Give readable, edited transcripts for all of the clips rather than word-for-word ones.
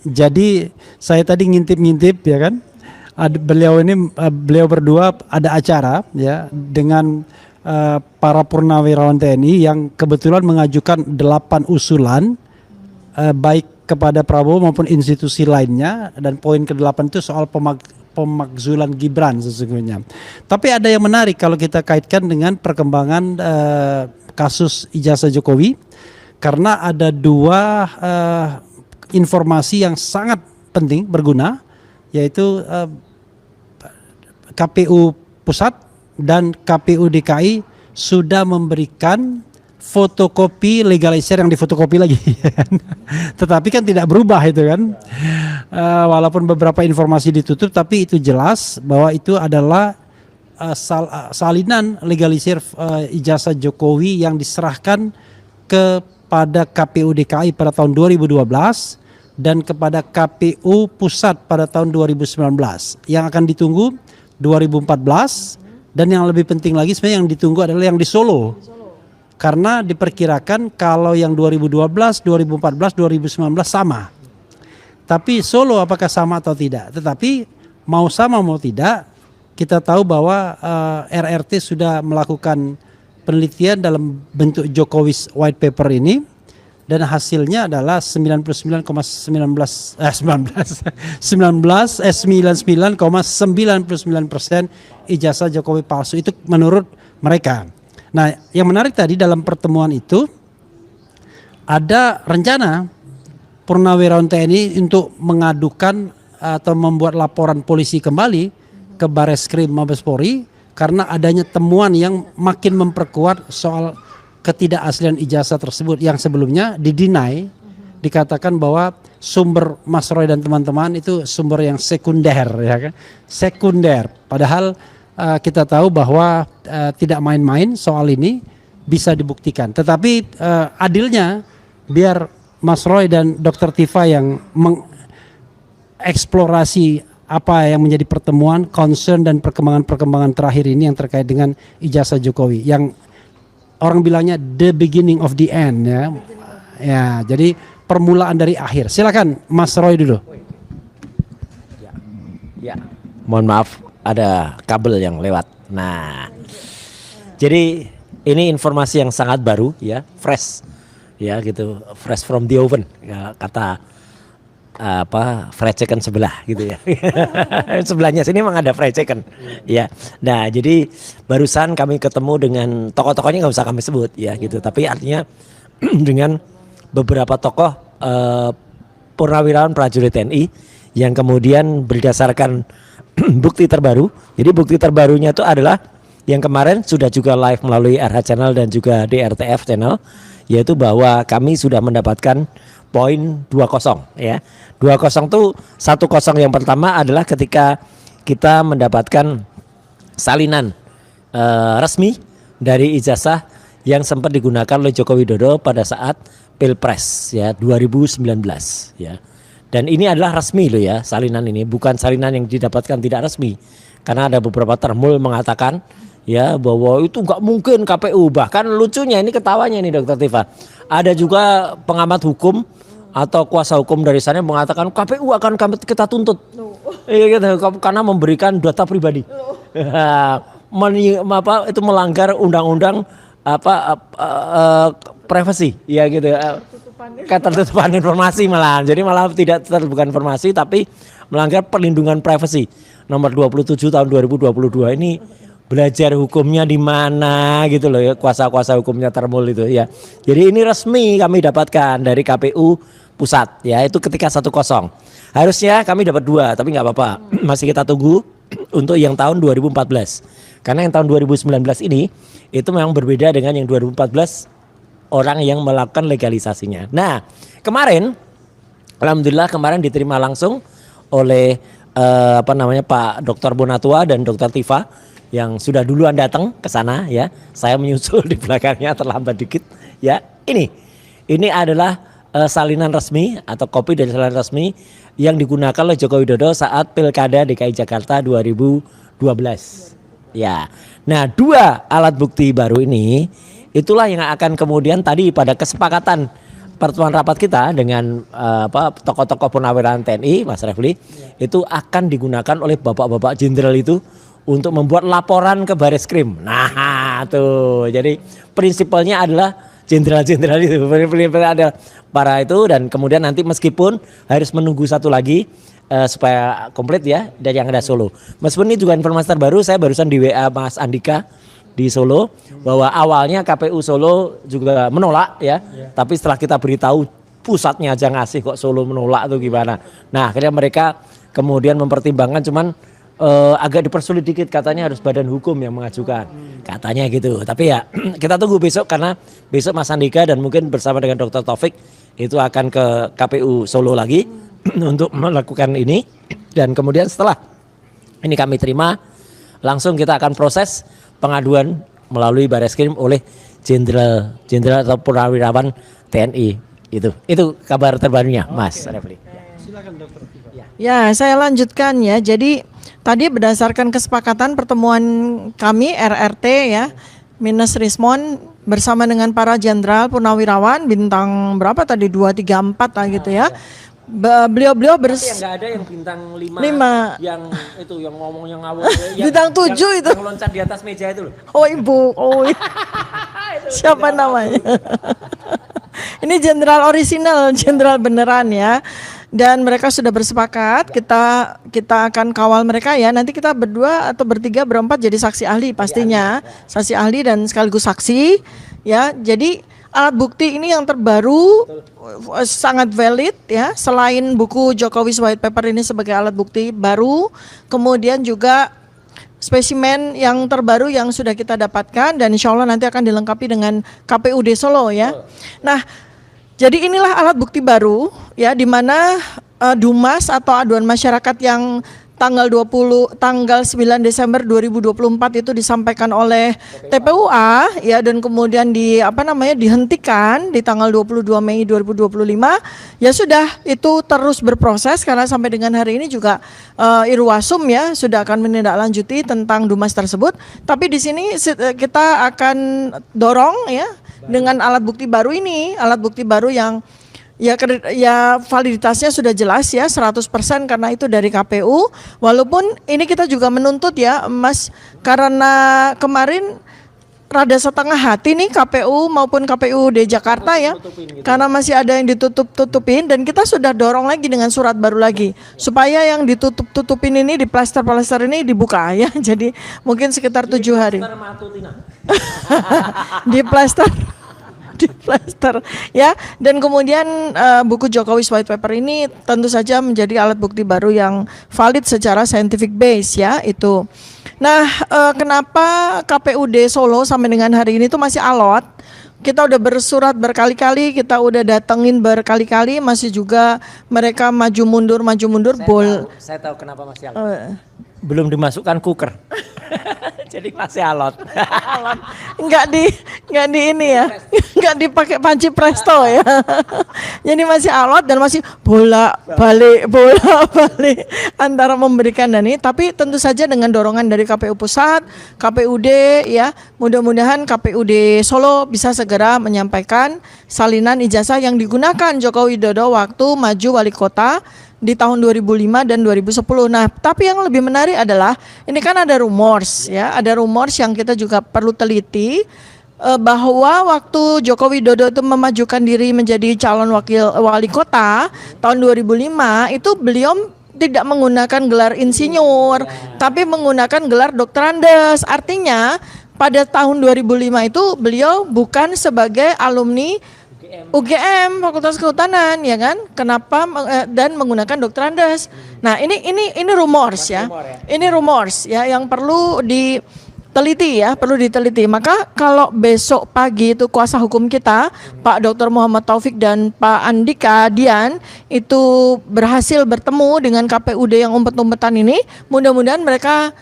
Jadi saya tadi ngintip-ngintip ya kan. Beliau berdua ada acara ya dengan para purnawirawan TNI yang kebetulan mengajukan 8 usulan baik kepada Prabowo maupun institusi lainnya, dan poin ke-8 itu soal pemakzulan Gibran sesungguhnya. Tapi ada yang menarik kalau kita kaitkan dengan perkembangan kasus ijazah Jokowi, karena ada dua informasi yang sangat penting berguna, yaitu KPU Pusat dan KPU DKI sudah memberikan fotokopi legalisir yang difotokopi lagi. Tetapi kan tidak berubah itu kan. Walaupun beberapa informasi ditutup, tapi itu jelas bahwa itu adalah salinan legalisir ijazah Jokowi yang diserahkan kepada KPU DKI pada tahun 2012 dan kepada KPU Pusat pada tahun 2019. Yang akan ditunggu 2014, dan yang lebih penting lagi sebenarnya yang ditunggu adalah yang di Solo. Karena diperkirakan kalau yang 2012, 2014, 2019 sama. Tapi Solo apakah sama atau tidak? Tetapi mau sama mau tidak, kita tahu bahwa RRT sudah melakukan penelitian dalam bentuk Jokowi's White Paper ini, dan hasilnya adalah 99,99% ijazah Jokowi palsu. Itu menurut mereka. Nah, yang menarik tadi dalam pertemuan itu ada rencana purnawirawan TNI untuk mengadukan atau membuat laporan polisi kembali ke Bareskrim Mabes Polri karena adanya temuan yang makin memperkuat soal ketidakaslian ijazah tersebut yang sebelumnya didinai, dikatakan bahwa sumber Mas Roy dan teman-teman itu sumber yang sekunder, ya kan? Sekunder. Padahal kita tahu bahwa tidak main-main soal ini, bisa dibuktikan. Tetapi adilnya biar Mas Roy dan Dr. Tifa yang mengeksplorasi apa yang menjadi pertemuan, concern dan perkembangan-perkembangan terakhir ini yang terkait dengan ijazah Jokowi, yang orang bilangnya the beginning of the end, ya. Ya, jadi permulaan dari akhir. Silakan Mas Roy dulu. Ya. Mohon maaf, ada kabel yang lewat. Nah, jadi ini informasi yang sangat baru, ya, fresh, ya gitu, fresh from the oven, ya, kata fried chicken sebelah gitu ya. Sebelahnya sini memang ada fried chicken, ya. Nah, jadi barusan kami ketemu dengan tokoh-tokohnya, nggak usah kami sebut, ya gitu. Tapi artinya dengan beberapa tokoh purnawirawan prajurit TNI yang kemudian berdasarkan bukti terbaru. Jadi bukti terbarunya itu adalah yang kemarin sudah juga live melalui RH Channel dan juga DRTF Channel, yaitu bahwa kami sudah mendapatkan poin 20, ya. 20 itu 10 yang pertama adalah ketika kita mendapatkan salinan resmi dari ijazah yang sempat digunakan oleh Joko Widodo pada saat Pilpres, ya, 2019, ya. Dan ini adalah resmi loh, ya, salinan ini bukan salinan yang didapatkan tidak resmi. Karena ada beberapa termul mengatakan, ya, bahwa itu nggak mungkin KPU. Bahkan lucunya ini, ketawanya ini Dr. Tifa, ada juga pengamat hukum atau kuasa hukum dari sana yang mengatakan KPU akan kita tuntut, gitu, karena memberikan data pribadi, itu melanggar undang-undang privasi, ya gitu, ketertutupan informasi malah. Jadi malah tidak terbuka informasi tapi melanggar perlindungan privasi nomor 27 tahun 2022. Ini belajar hukumnya di mana gitu loh, ya, kuasa-kuasa hukumnya termul itu, ya. Jadi ini resmi kami dapatkan dari KPU Pusat, ya, itu ketika 10. Harusnya kami dapat 2 tapi nggak apa-apa. Masih kita tunggu untuk yang tahun 2014. Karena yang tahun 2019 ini itu memang berbeda dengan yang 2014 orang yang melakukan legalisasinya. Nah, kemarin alhamdulillah kemarin diterima langsung oleh Pak Dr. Bonatua dan Dr. Tifa yang sudah duluan datang ke sana, ya. Saya menyusul di belakangnya, terlambat dikit, ya. Ini adalah salinan resmi atau kopi dari salinan resmi yang digunakan oleh Joko Widodo saat Pilkada DKI Jakarta 2012. Ya. Nah, 2 alat bukti baru ini itulah yang akan kemudian tadi pada kesepakatan pertemuan rapat kita dengan tokoh-tokoh purnawirawan TNI, Mas Refli, itu akan digunakan oleh bapak-bapak jenderal itu untuk membuat laporan ke Bareskrim. Nah, tuh. Jadi prinsipalnya adalah jenderal-jenderal itu, prinsipalnya ada para itu, dan kemudian nanti meskipun harus menunggu satu lagi supaya komplit ya, dan yang ada Solo. Meskipun ini juga informasi terbaru, saya barusan di WA Mas Andika di Solo bahwa awalnya KPU Solo juga menolak ya, tapi setelah kita beritahu pusatnya aja ngasih kok Solo menolak tuh gimana. Nah, akhirnya mereka kemudian mempertimbangkan, cuman agak dipersulit dikit, katanya harus badan hukum yang mengajukan, katanya gitu. Tapi ya kita tunggu besok, karena besok Mas Andika dan mungkin bersama dengan Dr. Taufik itu akan ke KPU Solo lagi untuk melakukan ini, dan kemudian setelah ini kami terima, langsung kita akan proses pengaduan melalui Bareskrim oleh jenderal atau purnawirawan TNI. Itu kabar terbarunya, Mas Refli. Silakan Dokter. Ya, saya lanjutkan ya. Jadi tadi berdasarkan kesepakatan pertemuan kami RRT ya, Minus Rismon bersama dengan para jenderal purnawirawan bintang berapa tadi 2, 3, 4 lah gitu ya. Beliau-beliau Tapi yang nggak ada yang bintang 5, yang itu yang ngomong yang ngawur bintang 7 itu yang loncat di atas meja itu loh. Oh ibu, siapa namanya? Ini jenderal orisinal, jenderal beneran ya. Dan mereka sudah bersepakat, kita akan kawal mereka ya. Nanti kita berdua atau bertiga berempat jadi saksi ahli pastinya, saksi ahli dan sekaligus saksi ya. Jadi alat bukti ini yang terbaru, sangat valid ya. Selain buku Jokowi's White Paper ini sebagai alat bukti baru, kemudian juga spesimen yang terbaru yang sudah kita dapatkan, dan insya Allah nanti akan dilengkapi dengan KPUD Solo ya. Nah, jadi inilah alat bukti baru ya, di mana Dumas atau aduan masyarakat yang tanggal 9 Desember 2024 itu disampaikan oleh TPUA ya, dan kemudian dihentikan di tanggal 22 Mei 2025 ya. Sudah itu terus berproses, karena sampai dengan hari ini juga Irwasum ya sudah akan menindaklanjuti tentang Dumas tersebut. Tapi di sini kita akan dorong ya dengan alat bukti baru ini, alat bukti baru yang ya validitasnya sudah jelas ya 100%, karena itu dari KPU. Walaupun ini kita juga menuntut ya Mas, karena kemarin rada setengah hati nih KPU maupun KPUD Jakarta ya, karena masih ada yang ditutup-tutupin, dan kita sudah dorong lagi dengan surat baru lagi supaya yang ditutup-tutupin ini, di plaster ini dibuka ya. Jadi mungkin sekitar 7 hari di plaster ya. Dan kemudian buku Jokowi's White Paper ini tentu saja menjadi alat bukti baru yang valid secara scientific base ya itu. Nah, kenapa KPUD Solo sampai dengan hari ini tuh masih alot? Kita udah bersurat berkali-kali, kita udah datengin berkali-kali, masih juga mereka maju mundur. Saya tahu kenapa masih alot. Belum dimasukkan cooker. Jadi masih alot. Enggak di ini ya. Enggak dipakai panci presto ya. Jadi masih alot dan masih bola balik antara memberikan dan ini. Tapi tentu saja dengan dorongan dari KPU Pusat, KPUD ya, mudah-mudahan KPUD Solo bisa segera menyampaikan salinan ijazah yang digunakan Joko Widodo waktu maju wali kota di tahun 2005 dan 2010. Nah, tapi yang lebih menarik adalah ini kan ada rumors ya, ada rumors yang kita juga perlu teliti, bahwa waktu Joko Widodo itu memajukan diri menjadi calon wakil wali kota tahun 2005 itu beliau tidak menggunakan gelar insinyur, tapi menggunakan gelar Dr. Andes. Artinya pada tahun 2005 itu beliau bukan sebagai alumni UGM Fakultas Kehutanan ya kan? Kenapa dan menggunakan Dr. Andes. Nah, ini rumors ya. Ini rumors ya yang perlu diteliti ya, perlu diteliti. Maka kalau besok pagi itu kuasa hukum kita Pak Dr. Muhammad Taufik dan Pak Andika Dian itu berhasil bertemu dengan KPUD yang umpet-umpetan ini, mudah-mudahan mereka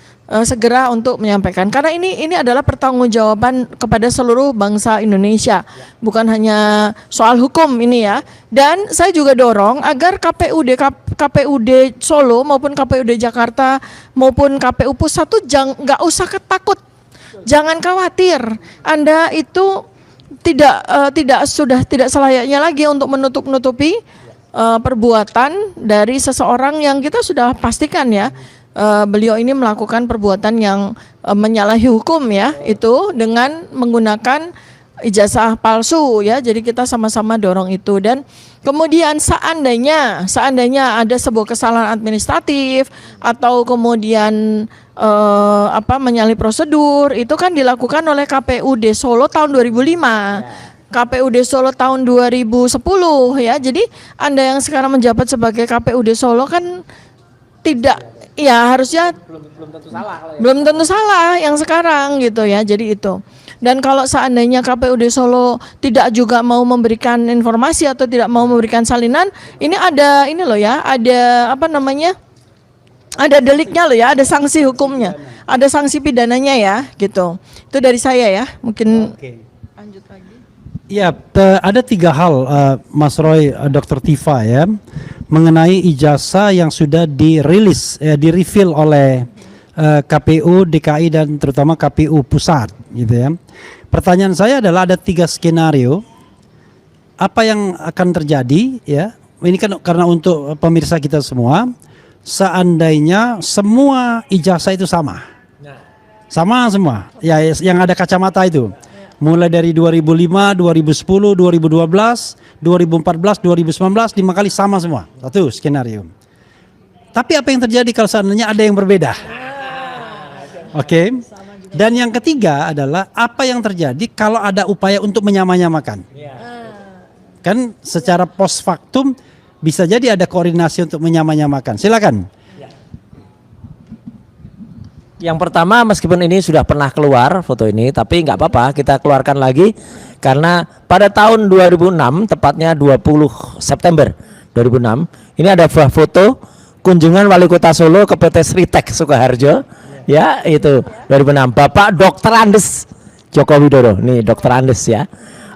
segera untuk menyampaikan, karena ini adalah pertanggungjawaban kepada seluruh bangsa Indonesia, bukan hanya soal hukum ini ya. Dan saya juga dorong agar KPUD Solo maupun KPUD Jakarta maupun KPU Pusat tuh nggak usah ketakut, jangan khawatir. Anda itu tidak selayaknya lagi untuk menutup-nutupi perbuatan dari seseorang yang kita sudah pastikan ya, beliau ini melakukan perbuatan yang menyalahi hukum ya, itu dengan menggunakan ijazah palsu ya. Jadi kita sama-sama dorong itu. Dan kemudian seandainya ada sebuah kesalahan administratif atau kemudian menyalahi prosedur, itu kan dilakukan oleh KPUD Solo tahun 2005, KPUD Solo tahun 2010 ya. Jadi Anda yang sekarang menjabat sebagai KPUD Solo kan tidak, ya harusnya belum tentu salah yang sekarang gitu ya. Jadi itu. Dan kalau seandainya KPUD Solo tidak juga mau memberikan informasi atau tidak mau memberikan salinan, ini ada ini loh ya, ada ada deliknya loh ya, ada sanksi hukumnya, ada sanksi pidananya ya, gitu. Itu dari saya ya, mungkin lanjut lagi. Ya, ada 3 hal Mas Roy, Dr. Tifa ya, mengenai ijazah yang sudah dirilis, di-reveal oleh KPU DKI dan terutama KPU Pusat gitu ya. Pertanyaan saya adalah ada 3 skenario apa yang akan terjadi ya. Ini kan karena untuk pemirsa kita semua, seandainya semua ijazah itu sama. Sama semua. Ya, yang ada kacamata itu. Mulai dari 2005, 2010, 2012, 2014, 2019 5 kali sama semua. Satu skenario. Tapi apa yang terjadi kalau seandainya ada yang berbeda? Oke. Dan yang ketiga adalah apa yang terjadi kalau ada upaya untuk menyamanyamakan. Kan secara post factum bisa jadi ada koordinasi untuk menyamanyamakan. Silakan. Yang pertama, meskipun ini sudah pernah keluar foto ini, tapi nggak apa-apa, kita keluarkan lagi karena pada tahun 2006, tepatnya 20 September 2006, ini ada foto kunjungan Wali Kota Solo ke PT Sritek Sukoharjo, ya itu 2006, Bapak Dr. Andes Joko Widodo, nih Dr. Andes ya.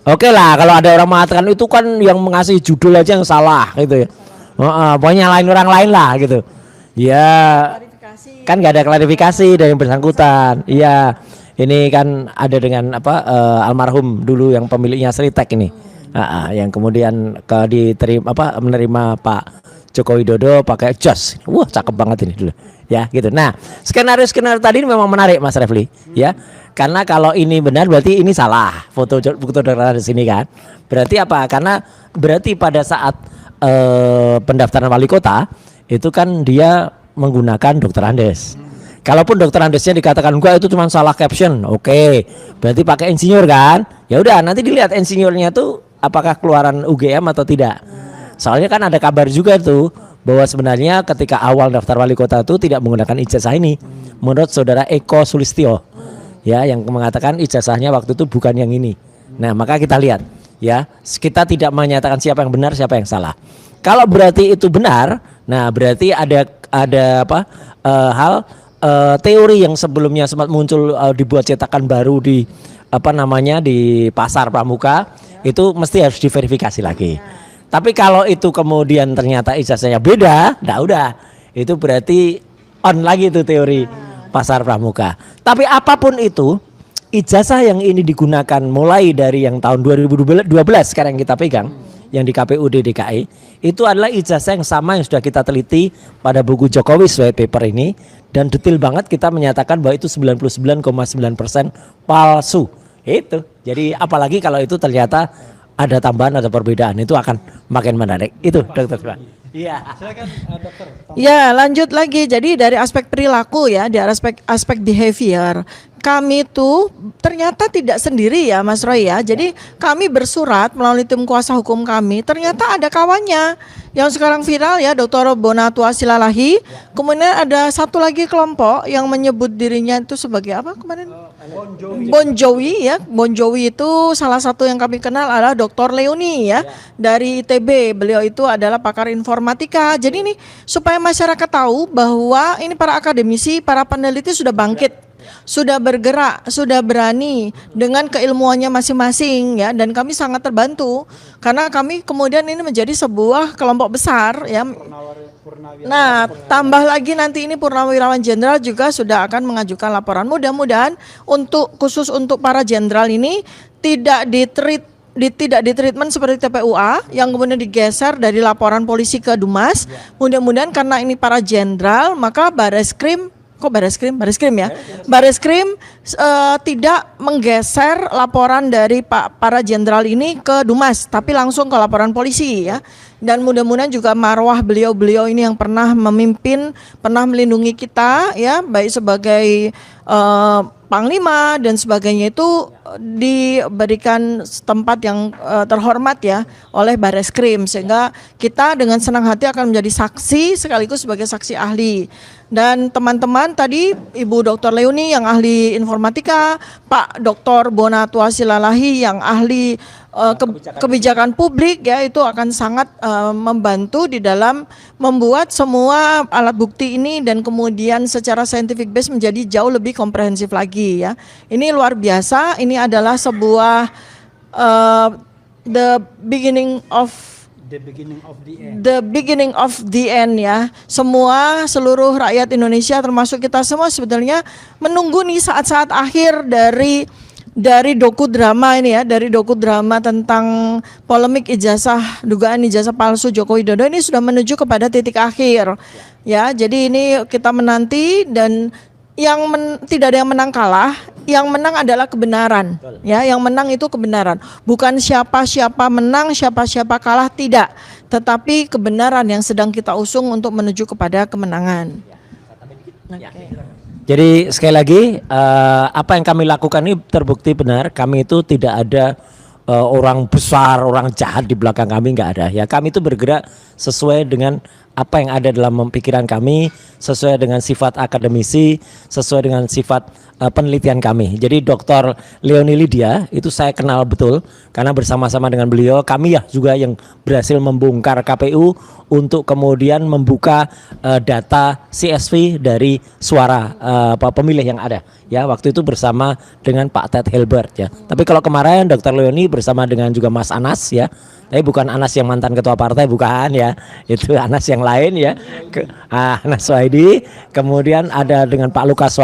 Oke lah, kalau ada orang mengatakan itu kan yang mengasih judul aja yang salah gitu ya, pokoknya lain orang lain lah gitu, ya. Kan nggak ada klarifikasi dari yang bersangkutan. Iya, ini kan ada dengan almarhum dulu yang pemiliknya Sritek ini, yang kemudian menerima Pak Joko Widodo pakai jas. Wah, cakep banget ini dulu, ya gitu. Nah, skenario tadi ini memang menarik Mas Refli, ya. Karena kalau ini benar berarti ini salah foto dari sini kan. Berarti apa? Karena berarti pada saat pendaftaran wali kota itu kan dia menggunakan Dr. Andes. Kalaupun Dr. Andesnya dikatakan enggak itu cuma salah caption, oke. Berarti pakai insinyur kan? Ya udah, nanti dilihat insinyurnya tuh apakah keluaran UGM atau tidak. Soalnya kan ada kabar juga tuh bahwa sebenarnya ketika awal daftar wali kota itu tidak menggunakan ijazah ini. Menurut saudara Eko Sulistyo, ya, yang mengatakan ijazahnya waktu itu bukan yang ini. Nah, maka kita lihat, ya, kita tidak menyatakan siapa yang benar, siapa yang salah. Kalau berarti itu benar, nah berarti ada teori yang sebelumnya sempat muncul dibuat cetakan baru di di Pasar Pramuka itu mesti harus diverifikasi lagi. Tapi kalau itu kemudian ternyata ijazahnya beda, nah udah itu berarti on lagi itu teori Pasar Pramuka. Tapi apapun itu, ijazah yang ini digunakan mulai dari yang tahun 2012 sekarang yang kita pegang, yang di KPUD DKI, itu adalah ijazah yang sama yang sudah kita teliti pada buku Jokowi white paper ini, dan detail banget kita menyatakan bahwa itu 99,9% palsu. Itu. Jadi apalagi kalau itu ternyata ada tambahan atau perbedaan, itu akan makin menarik. Itu Dokter. Iya. Silakan Dokter. Ya, lanjut lagi. Jadi dari aspek perilaku ya, dari aspek behavior, kami tuh ternyata tidak sendiri ya Mas Roy ya. Jadi kami bersurat melalui tim kuasa hukum kami, ternyata ada kawannya yang sekarang viral ya, Dr. Bonatua Silalahi. Kemudian ada satu lagi kelompok yang menyebut dirinya itu sebagai apa kemarin? Bon Jovi ya. Bon Jovi itu salah satu yang kami kenal adalah Dr. Leoni ya, dari ITB. Beliau itu adalah pakar informatika. Jadi ini supaya masyarakat tahu bahwa ini para akademisi, para peneliti sudah bangkit. sudah bergerak, sudah berani dengan keilmuannya masing-masing ya, dan kami sangat terbantu karena kami kemudian ini menjadi sebuah kelompok besar ya. Nah, tambah lagi nanti ini Purnawirawan Jenderal juga sudah akan mengajukan laporan. Mudah-mudahan khusus untuk para jenderal ini tidak ditreatment seperti TPUA yang kemudian digeser dari laporan polisi ke Dumas. Mudah-mudahan karena ini para jenderal, maka Bareskrim ya. Bareskrim tidak menggeser laporan dari para jenderal ini ke Dumas, tapi langsung ke laporan polisi ya. Dan mudah-mudahan juga marwah beliau-beliau ini yang pernah memimpin, pernah melindungi kita ya, baik sebagai panglima dan sebagainya, itu diberikan tempat yang terhormat ya oleh Bareskrim, sehingga kita dengan senang hati akan menjadi saksi sekaligus sebagai saksi ahli. Dan teman-teman tadi Ibu Dr. Leoni yang ahli informatika, Pak Dr. Bonatua Silalahi yang ahli kebijakan publik ya, itu akan sangat membantu di dalam membuat semua alat bukti ini dan kemudian secara scientific base menjadi jauh lebih komprehensif lagi ya. Ini luar biasa, ini adalah sebuah the beginning of the end ya. Seluruh rakyat Indonesia termasuk kita semua sebetulnya menunggu nih saat-saat akhir dari dokudrama ini ya, dari dokudrama tentang polemik dugaan ijazah palsu Joko Widodo ini sudah menuju kepada titik akhir. Ya, jadi ini kita menanti dan tidak ada yang menang kalah, yang menang adalah kebenaran. Ya, yang menang itu kebenaran. Bukan siapa-siapa menang, siapa-siapa kalah, tidak. Tetapi kebenaran yang sedang kita usung untuk menuju kepada kemenangan. Okay. Jadi sekali lagi apa yang kami lakukan ini terbukti benar. Kami itu tidak ada orang besar, orang jahat di belakang kami, nggak ada. Ya, kami itu bergerak sesuai dengan apa yang ada dalam pikiran kami, sesuai dengan sifat akademisi, sesuai dengan sifat penelitian kami. Jadi Dr. Leoni Lydia itu saya kenal betul karena bersama-sama dengan beliau kami ya juga yang berhasil membongkar KPU untuk kemudian membuka data CSV dari suara pemilih yang ada. Ya, waktu itu bersama dengan Pak Ted Hilbert ya. Tapi kalau kemarin Dr. Leoni bersama dengan juga Mas Anas ya. Tapi bukan Anas yang mantan ketua partai, bukan ya. Itu Anas yang lain ya. Anas Waidi. Kemudian ada dengan Pak Lukas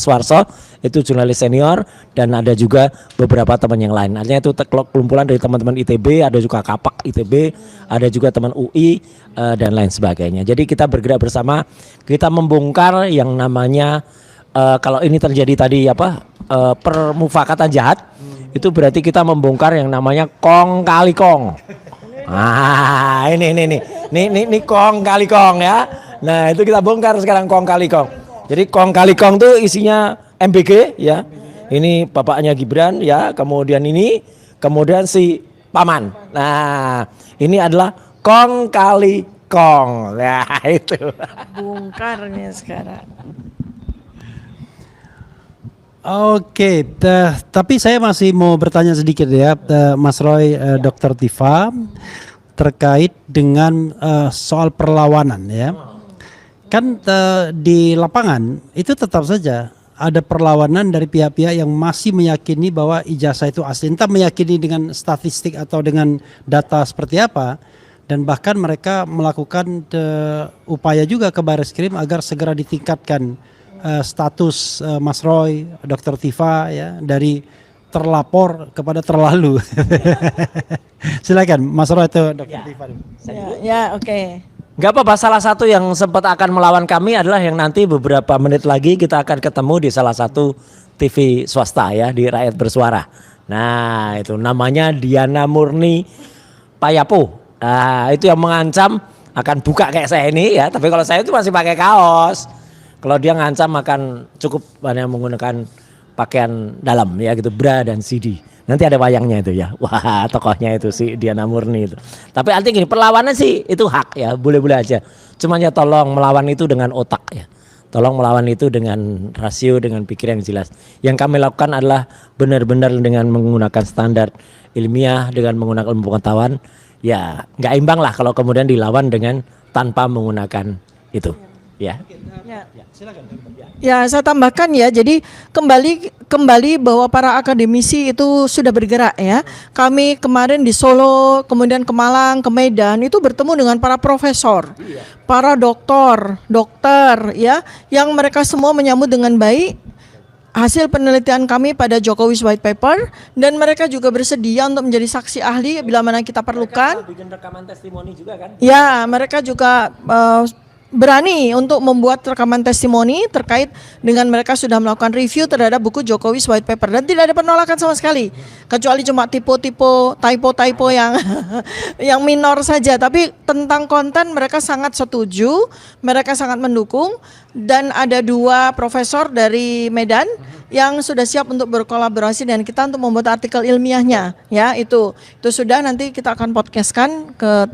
Warso, itu jurnalis senior, dan ada juga beberapa teman yang lain. Artinya itu kumpulan dari teman-teman ITB, ada juga Kapak ITB, ada juga teman UI dan lain sebagainya. Jadi kita bergerak bersama, kita membongkar yang namanya kalau ini terjadi tadi permufakatan jahat. Itu berarti kita membongkar yang namanya kong kali kong. Ini kong kali kong ya. Nah, itu kita bongkar sekarang kong kali kong. Jadi kong kali kong itu isinya MBG ya. Ini bapaknya Gibran ya, kemudian si paman. Nah, ini adalah kong kali kong. Nah, itu. Bongkarnya sekarang. Oke, tapi saya masih mau bertanya sedikit ya, Mas Roy, Dr. Tifa, terkait dengan soal perlawanan ya. Kan di lapangan itu tetap saja ada perlawanan dari pihak-pihak yang masih meyakini bahwa ijazah itu asli, entah meyakini dengan statistik atau dengan data seperti apa, dan bahkan mereka melakukan upaya juga ke Bareskrim agar segera ditingkatkan status Mas Roy, Dr. Tifa ya, dari terlapor kepada terlalu. Silakan Mas Roy atau Dr. Tifa. Ya, oke. Gak apa-apa, salah satu yang sempat akan melawan kami adalah yang nanti beberapa menit lagi kita akan ketemu di salah satu TV swasta ya, di Rakyat Bersuara. Nah, itu namanya Diana Murni Payapo. Nah, itu yang mengancam akan buka kayak saya ini ya, tapi kalau saya itu masih pakai kaos. Kalau dia ngancam akan cukup hanya menggunakan pakaian dalam ya gitu, bra dan CD. Nanti ada wayangnya itu ya. Wah, tokohnya itu si Diana Murni itu. Tapi artinya gini, perlawanan sih itu hak ya, boleh-boleh aja. Cuman ya tolong melawan itu dengan otak ya. Tolong melawan itu dengan rasio, dengan pikiran yang jelas. Yang kami lakukan adalah benar-benar dengan menggunakan standar ilmiah, dengan menggunakan ilmu pengetahuan. Ya nggak imbang lah kalau kemudian dilawan dengan tanpa menggunakan itu. Ya. Ya, saya tambahkan ya. Jadi kembali bahwa para akademisi itu sudah bergerak ya. Kami kemarin di Solo, kemudian ke Malang, ke Medan itu bertemu dengan para profesor, para dokter ya, yang mereka semua menyambut dengan baik hasil penelitian kami pada Jokowi's White Paper, dan mereka juga bersedia untuk menjadi saksi ahli bila mana kita perlukan. Bikin rekaman testimoni juga kan? Ya, mereka juga berani untuk membuat rekaman testimoni terkait dengan mereka sudah melakukan review terhadap buku Jokowi's White Paper, dan tidak ada penolakan sama sekali, kecuali cuma typo yang yang minor saja. Tapi tentang konten mereka sangat setuju, mereka sangat mendukung, dan ada 2 profesor dari Medan yang sudah siap untuk berkolaborasi dengan kita untuk membuat artikel ilmiahnya. Ya, itu sudah, nanti kita akan podcastkan ke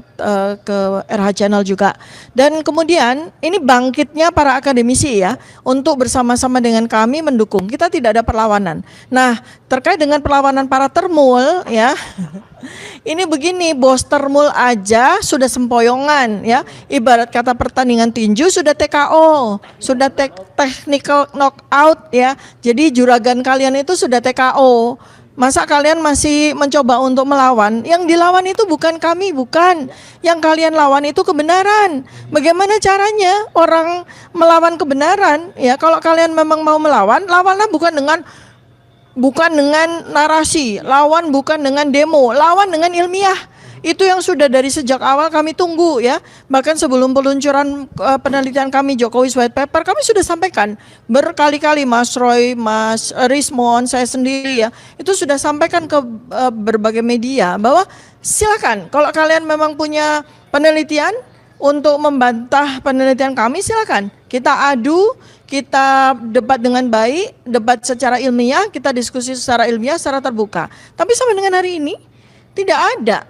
RH Channel juga. Dan kemudian ini bangkitnya para akademisi ya untuk bersama-sama dengan kami mendukung. Kita tidak ada perlawanan. Nah, terkait dengan perlawanan para termul ya. Ini begini, bos termul aja sudah sempoyongan ya. Ibarat kata pertandingan tinju sudah TKO, sudah technical knockout ya. Jadi juragan kalian itu sudah TKO. Masa kalian masih mencoba untuk melawan? Yang dilawan itu bukan kami, bukan. Yang kalian lawan itu kebenaran. Bagaimana caranya orang melawan kebenaran? Ya, kalau kalian memang mau melawan, lawanlah bukan dengan narasi, lawan bukan dengan demo, lawan dengan ilmiah. Itu yang sudah dari sejak awal kami tunggu ya. Bahkan sebelum peluncuran penelitian kami Jokowi's White Paper, kami sudah sampaikan berkali-kali, Mas Roy, Mas Rismon, saya sendiri ya, itu sudah sampaikan ke berbagai media bahwa silakan kalau kalian memang punya penelitian untuk membantah penelitian kami, silakan. Kita adu, kita debat dengan baik, debat secara ilmiah, kita diskusi secara ilmiah, secara terbuka. Tapi sampai dengan hari ini tidak ada.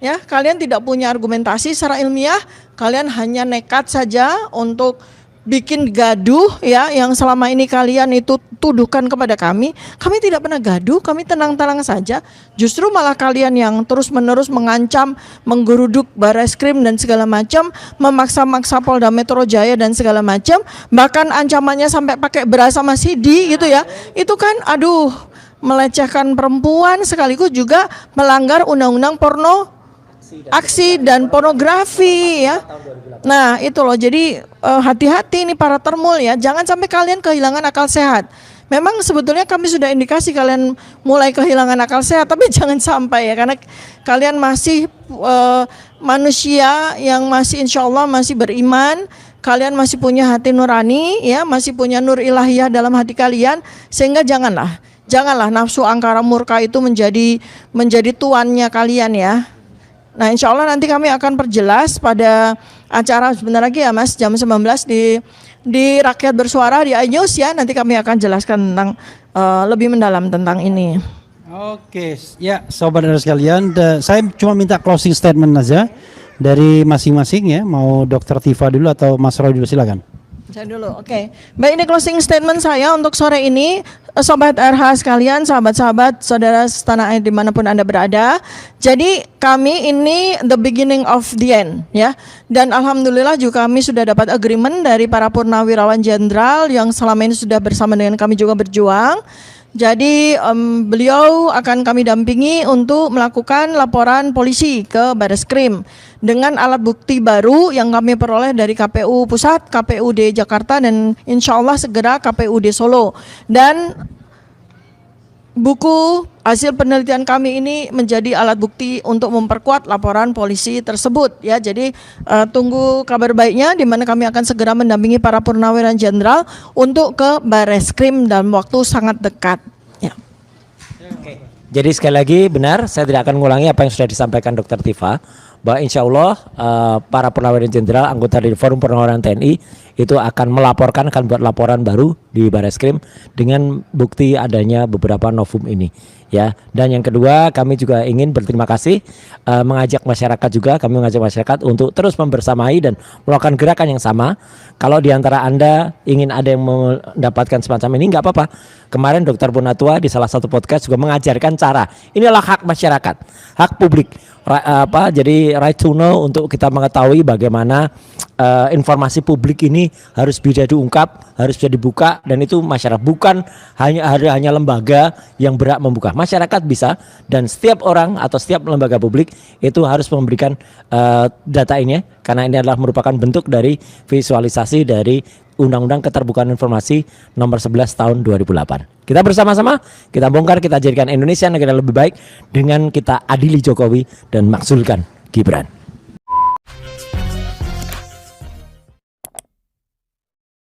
Ya, kalian tidak punya argumentasi secara ilmiah, kalian hanya nekat saja untuk bikin gaduh ya, yang selama ini kalian itu tuduhkan kepada kami. Kami tidak pernah gaduh, kami tenang-tenang saja. Justru malah kalian yang terus-menerus mengancam, menggeruduk Barreskrim dan segala macam, memaksa-maksa Polda Metro Jaya dan segala macam, bahkan ancamannya sampai pakai beras sama sidi gitu ya. Itu kan aduh, melecehkan perempuan sekaligus juga melanggar undang-undang aksi dan pornografi ya. Nah, itu loh. Jadi hati-hati nih para termul ya. Jangan sampai kalian kehilangan akal sehat. Memang sebetulnya kami sudah indikasi kalian mulai kehilangan akal sehat, tapi jangan sampai ya, karena kalian masih manusia yang masih insya Allah masih beriman. Kalian masih punya hati nurani ya, masih punya nur ilahiyah dalam hati kalian, sehingga janganlah nafsu angkara murka itu menjadi tuannya kalian ya. Nah, insya Allah nanti kami akan perjelas pada acara sebentar lagi ya Mas, jam 19 di Rakyat Bersuara di iNews ya. Nanti kami akan jelaskan tentang lebih mendalam tentang ini. Oke, ya sobat dan sekalian, saya cuma minta closing statement aja dari masing-masing ya. Mau Dr. Tifa dulu atau Mas Roy dulu, silakan. Saya dulu, oke. Baik, ini closing statement saya untuk sore ini. Sobat RH sekalian, sahabat-sahabat, saudara setanah air dimanapun Anda berada. Jadi kami ini the beginning of the end ya. Dan alhamdulillah juga kami sudah dapat agreement dari para purnawirawan jenderal yang selama ini sudah bersama dengan kami juga berjuang. Jadi beliau akan kami dampingi untuk melakukan laporan polisi ke Barreskrim dengan alat bukti baru yang kami peroleh dari KPU Pusat, KPUD Jakarta, dan insya Allah segera KPUD Solo. Dan buku hasil penelitian kami ini menjadi alat bukti untuk memperkuat laporan polisi tersebut ya. Jadi tunggu kabar baiknya, di mana kami akan segera mendampingi para purnawirawan jenderal untuk ke Barreskrim dalam waktu sangat dekat ya. Oke. Jadi sekali lagi benar, saya tidak akan mengulangi apa yang sudah disampaikan Dr. Tifa, bahwa insya Allah para purnawirawan jenderal anggota dari Forum Purnawiran TNI itu akan buat laporan baru di Barreskrim dengan bukti adanya beberapa novum ini ya. Dan yang kedua, kami juga ingin berterima kasih mengajak masyarakat untuk terus membersamai dan melakukan gerakan yang sama. Kalau di antara Anda ingin ada yang mendapatkan semacam ini, nggak apa-apa. Kemarin Dr. Bonatua di salah satu podcast juga mengajarkan cara. Inilah hak masyarakat, hak publik. Jadi right to know, untuk kita mengetahui bagaimana informasi publik ini harus bisa diungkap, harus bisa dibuka, dan itu masyarakat bukan hanya lembaga yang berhak membuka. Masyarakat bisa, dan setiap orang atau setiap lembaga publik itu harus memberikan data ini, karena ini adalah merupakan bentuk dari visualisasi dari Undang-Undang Keterbukaan Informasi Nomor 11 Tahun 2008. Kita bersama-sama, kita bongkar, kita jadikan Indonesia negara lebih baik dengan kita adili Jokowi dan makzulkan Gibran.